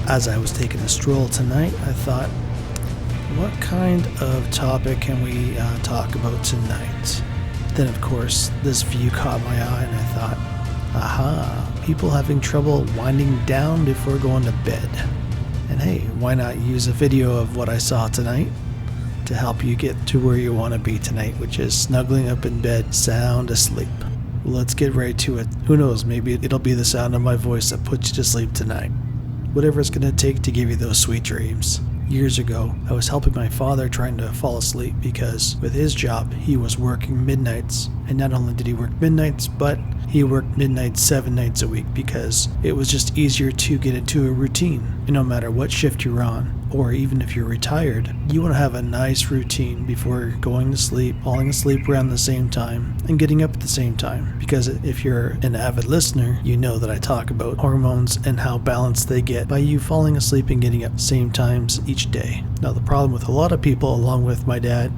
As I was taking a stroll tonight, I thought, what kind of topic can we talk about tonight? Then, of course, this view caught my eye, and I thought, aha, people having trouble winding down before going to bed. And hey, why not use a video of what I saw tonight to help you get to where you want to be tonight, which is snuggling up in bed, sound asleep. Let's get right to it. Who knows, maybe it'll be the sound of my voice that puts you to sleep tonight. Whatever it's going to take to give you those sweet dreams. Years ago, I was helping my father trying to fall asleep because with his job, he was working midnights. And not only did he work midnights, but he worked midnights 7 nights a week because it was just easier to get into a routine. And no matter what shift you're on, or even if you're retired, you want to have a nice routine before going to sleep, falling asleep around the same time, and getting up at the same time. Because if you're an avid listener, you know that I talk about hormones and how balanced they get by you falling asleep and getting up at the same times each day. Now, the problem with a lot of people, along with my dad,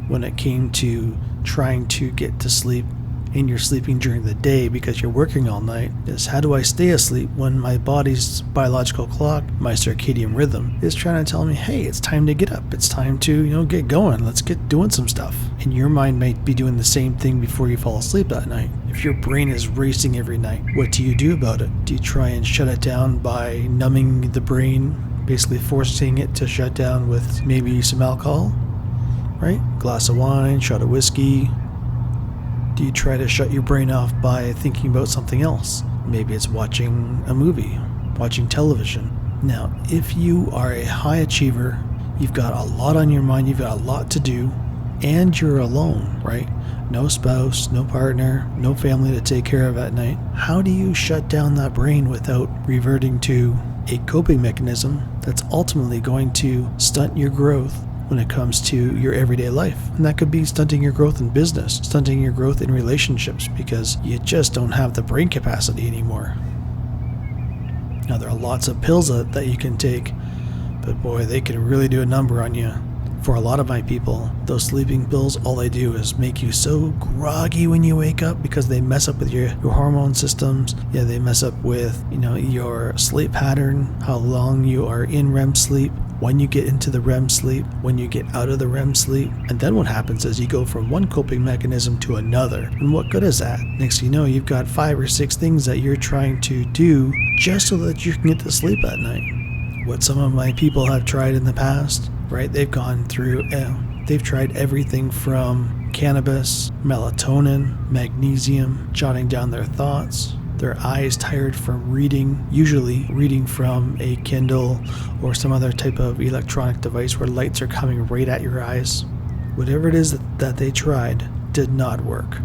when it came to trying to get to sleep and you're sleeping during the day because you're working all night, is how do I stay asleep when my body's biological clock, my circadian rhythm, is trying to tell me, hey, it's time to get up. It's time to, get going. Let's get doing some stuff. And your mind might be doing the same thing before you fall asleep that night. If your brain is racing every night, what do you do about it? Do you try and shut it down by numbing the brain, basically forcing it to shut down with maybe some alcohol, right? Glass of wine, shot of whiskey. Do you try to shut your brain off by thinking about something else? Maybe it's watching a movie, watching television. Now, if you are a high achiever, you've got a lot on your mind, you've got a lot to do, and you're alone, right? No spouse, no partner, no family to take care of at night. How do you shut down that brain without reverting to a coping mechanism that's ultimately going to stunt your growth when it comes to your everyday life? And that could be stunting your growth in business, stunting your growth in relationships, because you just don't have the brain capacity anymore. Now, there are lots of pills that you can take, but boy, they can really do a number on you. For a lot of my people, those sleeping pills, all they do is make you so groggy when you wake up because they mess up with your hormone systems. Yeah, they mess up with, your sleep pattern, how long you are in REM sleep, when you get into the REM sleep, when you get out of the REM sleep. And then what happens is you go from one coping mechanism to another. And what good is that? Next thing you know, you've got 5 or 6 things that you're trying to do just so that you can get to sleep at night. What some of my people have tried in the past, right? They've gone through, they've tried everything from cannabis, melatonin, magnesium, jotting down their thoughts, their eyes tired from reading, usually reading from a Kindle or some other type of electronic device where lights are coming right at your eyes. Whatever it is that they tried did not work.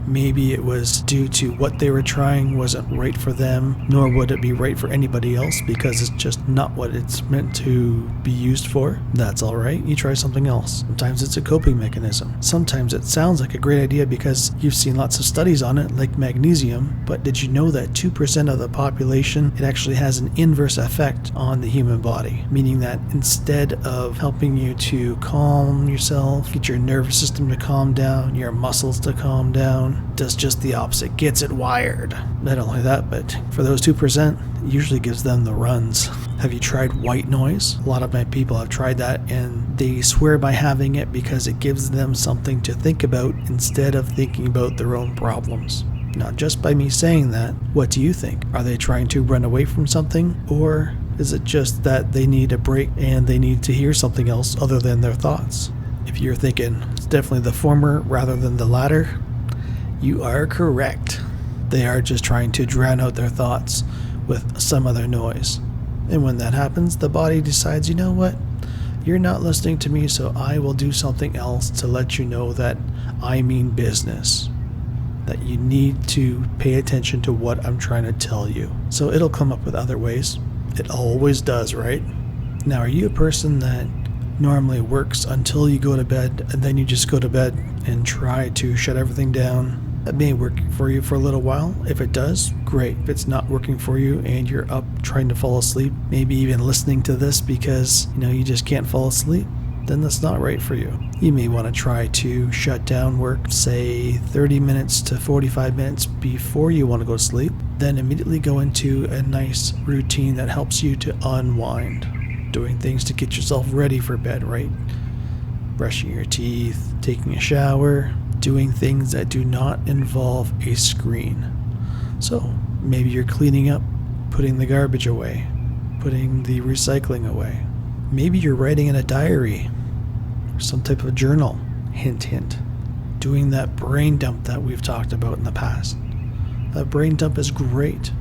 Maybe it was due to what they were trying wasn't right for them, nor would it be right for anybody else because it's just not what it's meant to be used for. That's all right. You try something else. Sometimes it's a coping mechanism. Sometimes it sounds like a great idea because you've seen lots of studies on it, like magnesium, but did you know that 2% of the population, it actually has an inverse effect on the human body, meaning that instead of helping you to calm yourself, get your nervous system to calm down, your muscles to calm down, does just the opposite, gets it wired. Not only that, but for those 2%, it usually gives them the runs. Have you tried white noise? A lot of my people have tried that and they swear by having it because it gives them something to think about instead of thinking about their own problems. Now, just by me saying that, what do you think? Are they trying to run away from something, or is it just that they need a break and they need to hear something else other than their thoughts? If you're thinking it's definitely the former rather than the latter, you are correct. They are just trying to drown out their thoughts with some other noise. And when that happens, the body decides, you know what? You're not listening to me, so I will do something else to let you know that I mean business. That you need to pay attention to what I'm trying to tell you. So it'll come up with other ways. It always does, right? Now, are you a person that normally works until you go to bed and then you just go to bed and try to shut everything down? That may work for you for a little while. If it does, great. If it's not working for you and you're up trying to fall asleep, maybe even listening to this because you just can't fall asleep, then that's not right for you. You may want to try to shut down work, say 30 minutes to 45 minutes before you want to go to sleep, then immediately go into a nice routine that helps you to unwind, doing things to get yourself ready for bed, right? Brushing your teeth, taking a shower, doing things that do not involve a screen. So maybe you're cleaning up, putting the garbage away, putting the recycling away. Maybe you're writing in a diary or some type of journal. Hint, hint. Doing that brain dump that we've talked about in the past. That brain dump is great.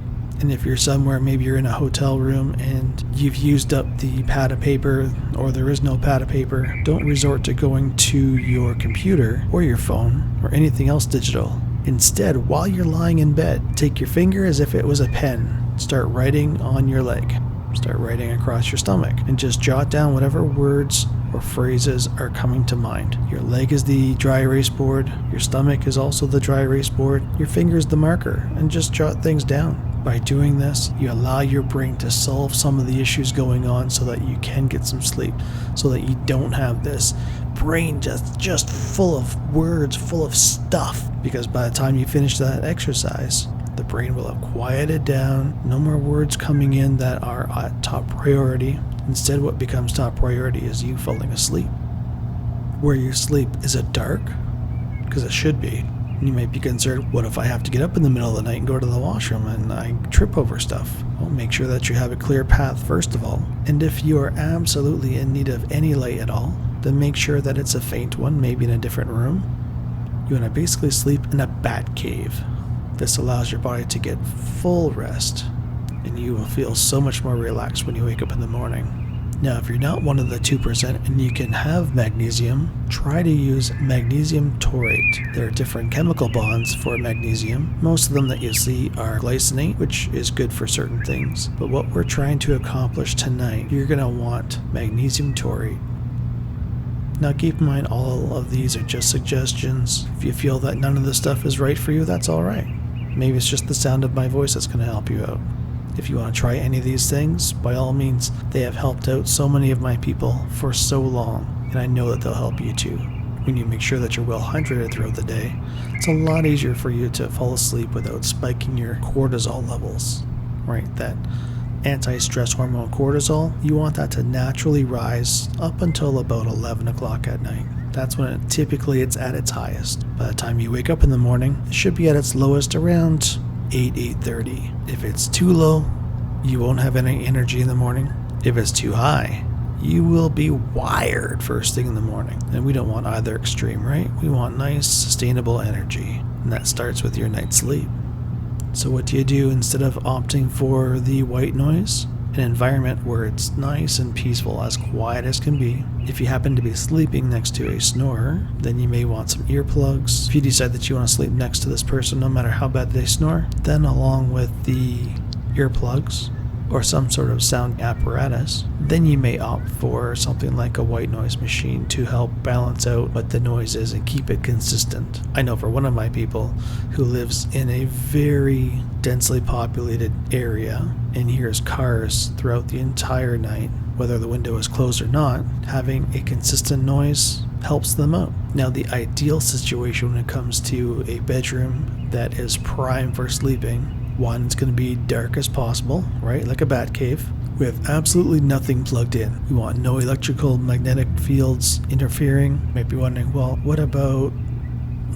And if you're somewhere, maybe you're in a hotel room and you've used up the pad of paper, or there is no pad of paper, don't resort to going to your computer or your phone or anything else digital. Instead, while you're lying in bed, take your finger as if it was a pen. Start writing on your leg. Start writing across your stomach and just jot down whatever words or phrases are coming to mind. Your leg is the dry erase board. Your stomach is also the dry erase board. Your finger is the marker, and just jot things down. By doing this, you allow your brain to solve some of the issues going on so that you can get some sleep, so that you don't have this brain just full of words, full of stuff. Because by the time you finish that exercise, the brain will have quieted down. No more words coming in that are at top priority. Instead, what becomes top priority is you falling asleep. Where you sleep, is it dark? Because it should be. You might be concerned, what if I have to get up in the middle of the night and go to the washroom and I trip over stuff? Well, make sure that you have a clear path first of all. And if you are absolutely in need of any light at all, then make sure that it's a faint one, maybe in a different room. You want to basically sleep in a bat cave. This allows your body to get full rest, and you will feel so much more relaxed when you wake up in the morning. Now, if you're not one of the 2% and you can have magnesium, try to use magnesium taurate. There are different chemical bonds for magnesium. Most of them that you see are glycinate, which is good for certain things. But what we're trying to accomplish tonight, you're going to want magnesium taurate. Now keep in mind, all of these are just suggestions. If you feel that none of this stuff is right for you, that's all right. Maybe it's just the sound of my voice that's going to help you out. If you want to try any of these things, by all means, they have helped out so many of my people for so long, and I know that they'll help you too. When you make sure that you're well hydrated throughout the day, it's a lot easier for you to fall asleep without spiking your cortisol levels, right? That anti-stress hormone cortisol, you want that to naturally rise up until about 11 o'clock at night. That's when it's at its highest. By the time you wake up in the morning, it should be at its lowest around 8:30. If it's too low, you won't have any energy in the morning. If it's too high, you will be wired first thing in the morning. And we don't want either extreme, right? We want nice, sustainable energy. And that starts with your night's sleep. So what do you do instead of opting for the white noise? An environment where it's nice and peaceful, as quiet as can be. If you happen to be sleeping next to a snorer, then you may want some earplugs. If you decide that you want to sleep next to this person no matter how bad they snore, then along with the earplugs or some sort of sound apparatus, then you may opt for something like a white noise machine to help balance out what the noise is and keep it consistent. I know for one of my people who lives in a very densely populated area and hears cars throughout the entire night, whether the window is closed or not, having a consistent noise helps them out. Now, the ideal situation when it comes to a bedroom that is prime for sleeping, one, it's going to be dark as possible, right? Like a bat cave, with absolutely nothing plugged in. We want no electrical magnetic fields interfering. You might be wondering, well, what about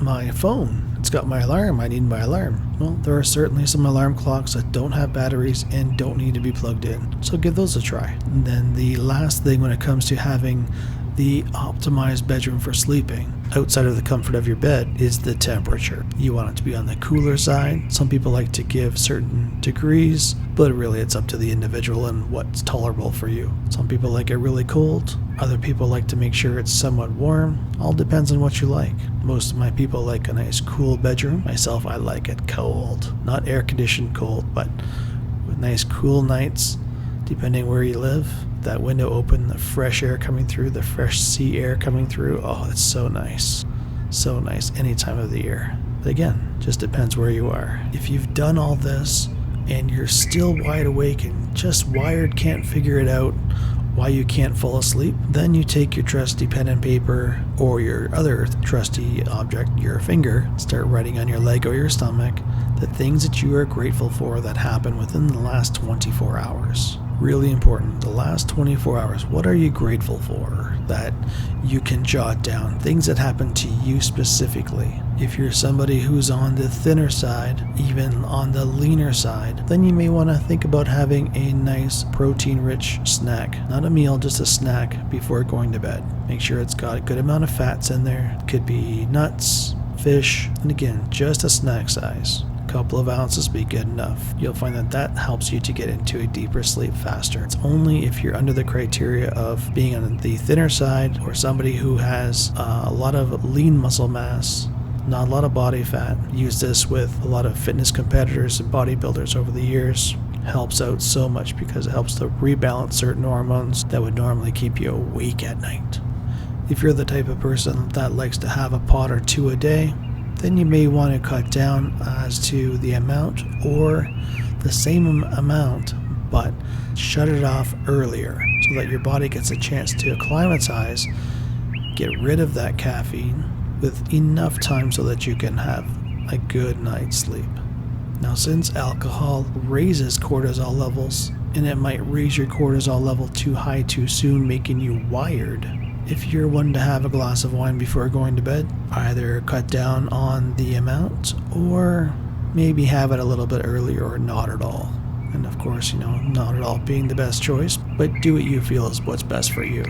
my phone? It's got my alarm. I need my alarm. Well, there are certainly some alarm clocks that don't have batteries and don't need to be plugged in. So give those a try. And then the last thing when it comes to having the optimized bedroom for sleeping, outside of the comfort of your bed, is the temperature. You want it to be on the cooler side. Some people like to give certain degrees, but really it's up to the individual and what's tolerable for you. Some people like it really cold. Other people like to make sure it's somewhat warm. All depends on what you like. Most of my people like a nice cool bedroom. Myself, I like it cold. Not air conditioned cold, but with nice cool nights, depending where you live. That window open, the fresh air coming through, the fresh sea air coming through. Oh, it's so nice. So nice any time of the year. But again, just depends where you are. If you've done all this and you're still wide awake and just wired, can't figure it out, why you can't fall asleep, then you take your trusty pen and paper or your other trusty object, your finger, start writing on your leg or your stomach the things that you are grateful for that happened within the last 24 hours. Really important. The last 24 hours. What are you grateful for that you can jot down? Things that happen to you specifically. If you're somebody who's on the thinner side, even on the leaner side, then you may want to think about having a nice protein-rich snack. Not a meal, just a snack before going to bed. Make sure it's got a good amount of fats in there. It could be nuts, fish, and again, just a snack size. Couple of ounces be good enough. You'll find that helps you to get into a deeper sleep faster. It's only if you're under the criteria of being on the thinner side or somebody who has a lot of lean muscle mass, not a lot of body fat. Use this with a lot of fitness competitors and bodybuilders over the years. Helps out so much because it helps to rebalance certain hormones that would normally keep you awake at night. If you're the type of person that likes to have a pot or two a day, then you may want to cut down as to the amount or the same amount, but shut it off earlier so that your body gets a chance to acclimatize, get rid of that caffeine with enough time so that you can have a good night's sleep. Now, since alcohol raises cortisol levels, and it might raise your cortisol level too high too soon, making you wired, if you're one to have a glass of wine before going to bed, either cut down on the amount or maybe have it a little bit earlier or not at all. And of course, not at all being the best choice, but do what you feel is what's best for you.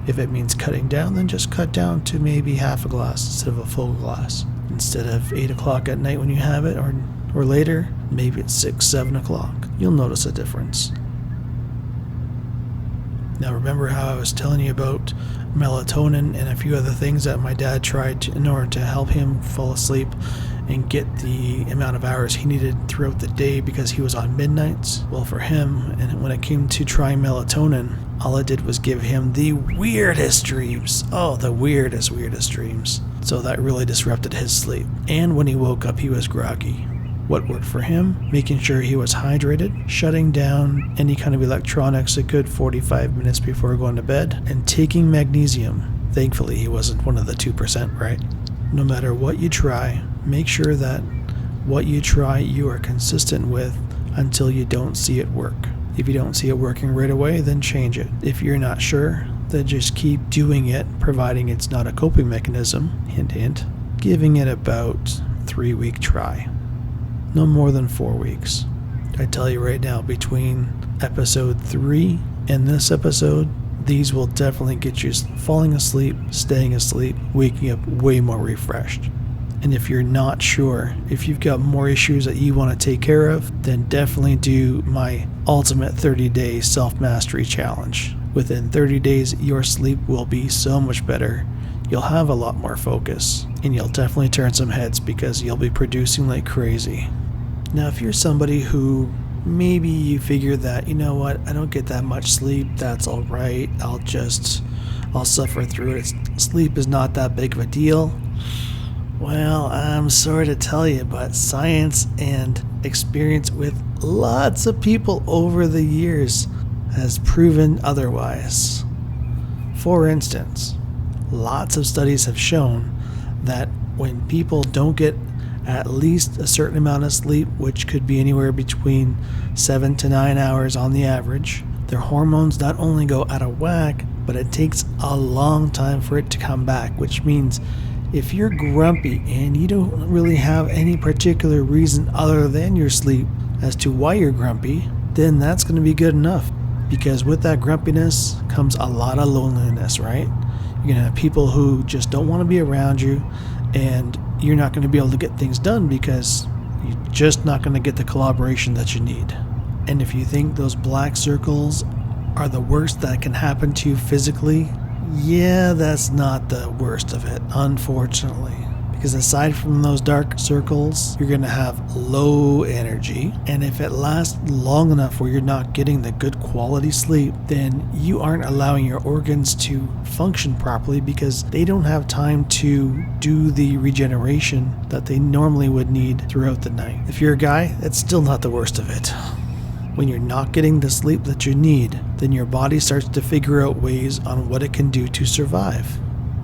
If it means cutting down, then just cut down to maybe half a glass instead of a full glass. Instead of 8 o'clock at night when you have it, or later, maybe it's 6, 7 o'clock. You'll notice a difference. Now remember how I was telling you about melatonin and a few other things that my dad tried in order to help him fall asleep and get the amount of hours he needed throughout the day because he was on midnights? Well, for him, and when it came to trying melatonin, all it did was give him the weirdest dreams. Oh, the weirdest dreams. So that really disrupted his sleep. And when he woke up, he was groggy. What worked for him? Making sure he was hydrated, shutting down any kind of electronics a good 45 minutes before going to bed, and taking magnesium. Thankfully, he wasn't one of the 2%, right? No matter what you try, make sure that what you try you are consistent with until you don't see it work. If you don't see it working right away, then change it. If you're not sure, then just keep doing it, providing it's not a coping mechanism, hint hint, giving it about 3-week try. No more than 4 weeks. I tell you right now, between episode 3 and this episode, these will definitely get you falling asleep, staying asleep, waking up way more refreshed. And if you're not sure, if you've got more issues that you want to take care of, then definitely do my ultimate 30-day self-mastery challenge. Within 30 days, your sleep will be so much better. You'll have a lot more focus, and you'll definitely turn some heads because you'll be producing like crazy. Now, if you're somebody who maybe you figure that, you know what, I don't get that much sleep, that's all right, I'll suffer through it. Sleep is not that big of a deal. Well, I'm sorry to tell you, but science and experience with lots of people over the years has proven otherwise. For instance, lots of studies have shown that when people don't get at least a certain amount of sleep, which could be anywhere between 7 to 9 hours on the average, their hormones not only go out of whack, but it takes a long time for it to come back, which means if you're grumpy and you don't really have any particular reason other than your sleep as to why you're grumpy, then that's going to be good enough. Because with that grumpiness comes a lot of loneliness, right? You're going to have people who just don't want to be around you, and you're not going to be able to get things done because you're just not going to get the collaboration that you need. And if you think those black circles are the worst that can happen to you physically, yeah, that's not the worst of it, unfortunately. Because aside from those dark circles, you're going to have low energy. And if it lasts long enough where you're not getting the good quality sleep, then you aren't allowing your organs to function properly because they don't have time to do the regeneration that they normally would need throughout the night. If you're a guy, that's still not the worst of it. When you're not getting the sleep that you need, then your body starts to figure out ways on what it can do to survive.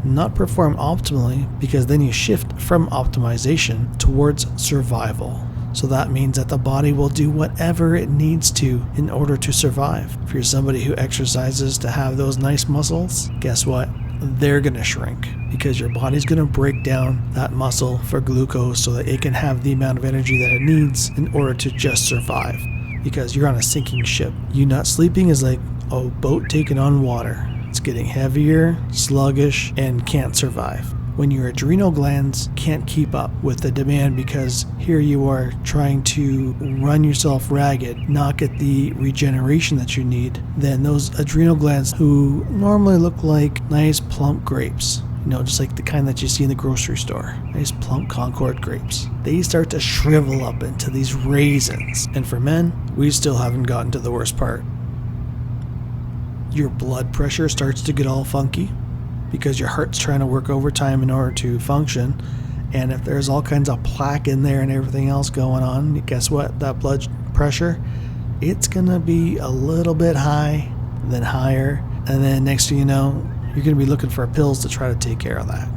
Not perform optimally, because then you shift from optimization towards survival. So that means that the body will do whatever it needs to in order to survive. If you're somebody who exercises to have those nice muscles, guess what? They're going to shrink, because your body's going to break down that muscle for glucose so that it can have the amount of energy that it needs in order to just survive. Because you're on a sinking ship. You not sleeping is like a boat taking on water. It's getting heavier, sluggish, and can't survive. When your adrenal glands can't keep up with the demand, because here you are trying to run yourself ragged, not get the regeneration that you need, then those adrenal glands, who normally look like nice plump grapes, just like the kind that you see in the grocery store, nice plump Concord grapes, they start to shrivel up into these raisins. And for men, we still haven't gotten to the worst part. Your blood pressure starts to get all funky, because your heart's trying to work overtime in order to function. And if there's all kinds of plaque in there and everything else going on, guess what? That blood pressure, it's going to be a little bit high, then higher. And then next thing you know, you're going to be looking for pills to try to take care of that.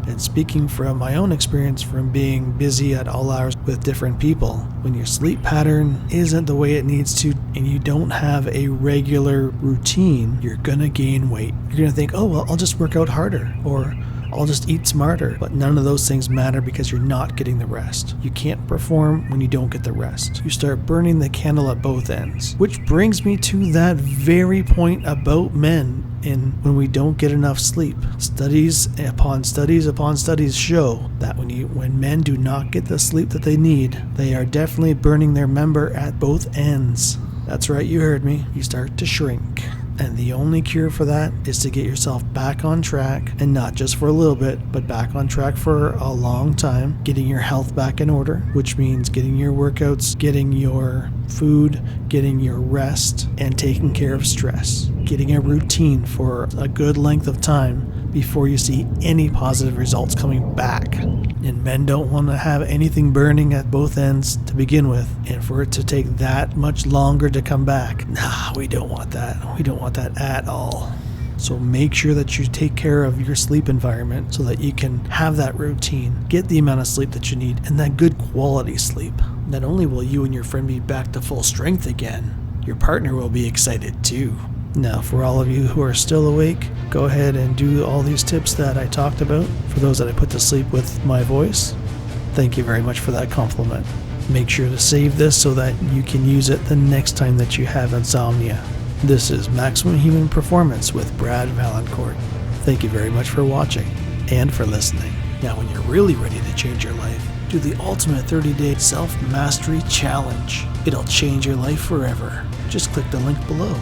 And speaking from my own experience from being busy at all hours with different people, when your sleep pattern isn't the way it needs to and you don't have a regular routine, you're going to gain weight. You're going to think, oh, well, I'll just work out harder, or I'll just eat smarter. But none of those things matter, because you're not getting the rest. You can't perform when you don't get the rest. You start burning the candle at both ends. Which brings me to that very point about men and when we don't get enough sleep. Studies upon studies upon studies show that when men do not get the sleep that they need, they are definitely burning their member at both ends. That's right, you heard me. You start to shrink. And the only cure for that is to get yourself back on track, and not just for a little bit, but back on track for a long time, getting your health back in order, which means getting your workouts, getting your food, getting your rest, and taking care of stress. Getting a routine for a good length of time before you see any positive results coming back. And men don't want to have anything burning at both ends to begin with, and for it to take that much longer to come back, we don't want that. We don't want that at all. So make sure that you take care of your sleep environment so that you can have that routine, get the amount of sleep that you need, and that good quality sleep. Not only will you and your friend be back to full strength again, your partner will be excited too. Now, for all of you who are still awake, go ahead and do all these tips that I talked about. For those that I put to sleep with my voice, thank you very much for that compliment. Make sure to save this so that you can use it the next time that you have insomnia. This is Maximum Human Performance with Brad Vaillancourt. Thank you very much for watching and for listening. Now, when you're really ready to change your life, do the ultimate 30-day self-mastery challenge. It'll change your life forever. Just click the link below.